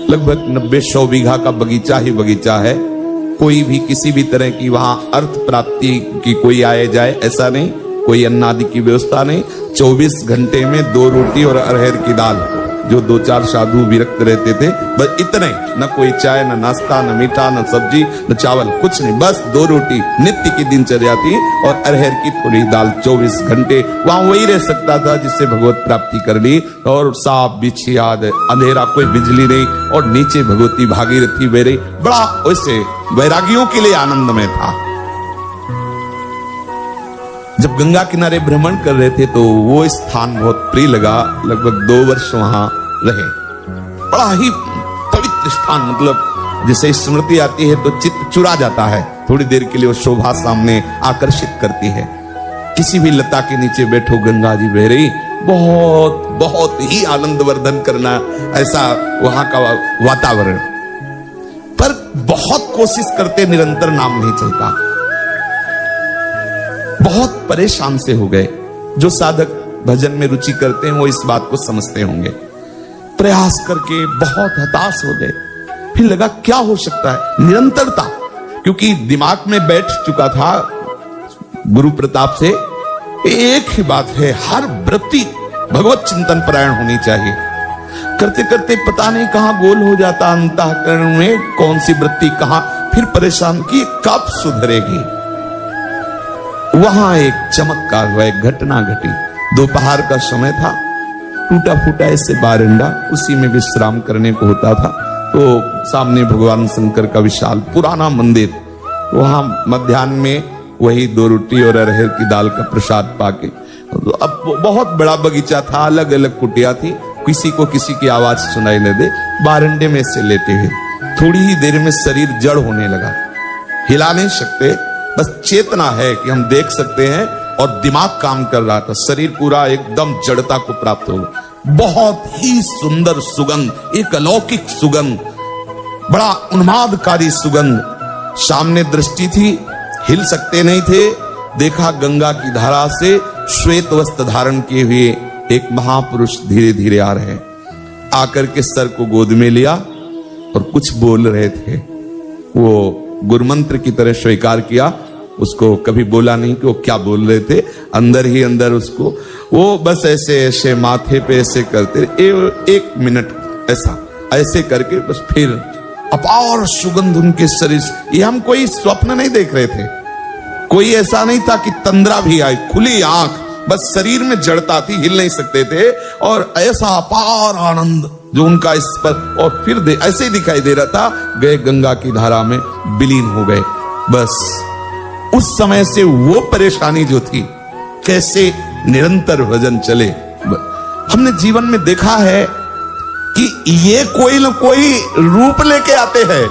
लगभग 90-100 बीघा का बगीचा ही बगीचा है। कोई भी किसी भी तरह की वहां अर्थ प्राप्ति की कोई आए जाए ऐसा नहीं, कोई अन्न आदि की व्यवस्था नहीं। 24 घंटे में 2 रोटी और अरहर की दाल, जो 2-4 साधु विरक्त रहते थे, बस इतने, न कोई चाय, न नाश्ता, न मीठा, न सब्जी, न चावल, कुछ नहीं, बस 2 रोटी नित्य की दिनचर्या थी और अरहर की थोड़ी दाल। 24 घंटे वहां वही रह सकता था जिससे भगवत प्राप्ति कर ली। और सांप बिच्छी आदि, अंधेरा, कोई बिजली नहीं, और नीचे भगवती भागीरथी बह रही। बड़ा वैसे वैरागियों के लिए आनंदमय था। जब गंगा किनारे भ्रमण कर रहे थे तो वो स्थान बहुत प्रिय लगा। लगभग 2 वर्ष वहां रहे। बड़ा ही पवित्र स्थान, मतलब जैसे स्मृति आती है तो चित्त चुरा जाता है। थोड़ी देर के लिए वो शोभा सामने आकर्षित करती है। किसी भी लता के नीचे बैठो, गंगा जी बह रही, बहुत बहुत ही आनंद वर्धन करना ऐसा वहां का वातावरण। पर बहुत कोशिश करते, निरंतर नाम नहीं चलता। बहुत परेशान से हो गए। जो साधक भजन में रुचि करते हैं वो इस बात को समझते होंगे। प्रयास करके बहुत हताश हो गए। फिर लगा क्या हो सकता है, निरंतरता, क्योंकि दिमाग में बैठ चुका था गुरु प्रताप से एक ही बात है, हर वृत्ति भगवत चिंतन परायण होनी चाहिए। करते करते पता नहीं कहां गोल हो जाता अंतःकरण में, कौन सी वृत्ति कहां, फिर परेशान की कब सुधरेगी। वहां एक चमत्कार हुआ, एक घटना घटी। दोपहर का समय था, टूटा फूटा ऐसे बारंडा, उसी में विश्राम करने को होता था। तो सामने भगवान शंकर का विशाल पुराना मंदिर, वहां मध्याह्न में वही 2 रोटी और अरहर की दाल का प्रसाद पाके, तो अब बहुत बड़ा बगीचा था, अलग अलग कुटिया थी, किसी को किसी की आवाज सुनाई न दे। बारंडे में से लेटे हुए थोड़ी ही देर में शरीर जड़ होने लगा। हिला नहीं सकते, बस चेतना है कि हम देख सकते हैं, और दिमाग काम कर रहा था। शरीर पूरा एकदम जड़ता को प्राप्त हो गया। बहुत ही सुंदर सुगंध, एक अलौकिक सुगंध, बड़ा उन्मादकारी सुगंध। सामने दृष्टि थी, हिल सकते नहीं थे। देखा गंगा की धारा से श्वेत वस्त्र धारण किए हुए एक महापुरुष धीरे धीरे आ रहे हैं। आकर के सर को गोद में लिया और कुछ बोल रहे थे। वो गुरुमंत्र की तरह स्वीकार किया। उसको कभी बोला नहीं कि वो क्या बोल रहे थे, अंदर ही अंदर उसको वो बस ऐसे ऐसे माथे पे ऐसे करते, 1 मिनट ऐसा ऐसे करके बस फिर अपार सुगंध उनके शरीर से। ये हम कोई स्वप्न नहीं देख रहे थे, कोई ऐसा नहीं था कि तंद्रा भी आई, खुली आंख, बस शरीर में जड़ता थी, हिल नहीं सकते थे, और ऐसा अपार आनंद जो उनका इस पर, और फिर ऐसे ही दिखाई दे रहा था, गए गंगा की धारा में विलीन हो गए। बस उस समय से वो परेशानी जो थी, कैसे निरंतर भजन चले। हमने जीवन में देखा है कि ये कोई न कोई रूप लेके आते हैं,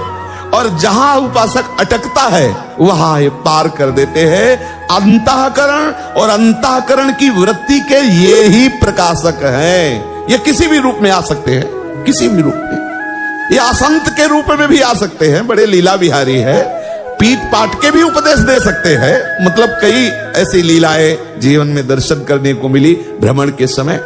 और जहां उपासक अटकता है वहां ये पार कर देते हैं। अंतःकरण और अंतःकरण की वृत्ति के ये ही प्रकाशक हैं। ये किसी भी रूप में आ सकते हैं, किसी भी रूप में। ये असंत के रूप में भी आ सकते हैं, बड़े लीला विहारी है, पीट पाट के भी उपदेश दे सकते हैं। मतलब कई ऐसी लीलाएं जीवन में दर्शन करने को मिली भ्रमण के समय।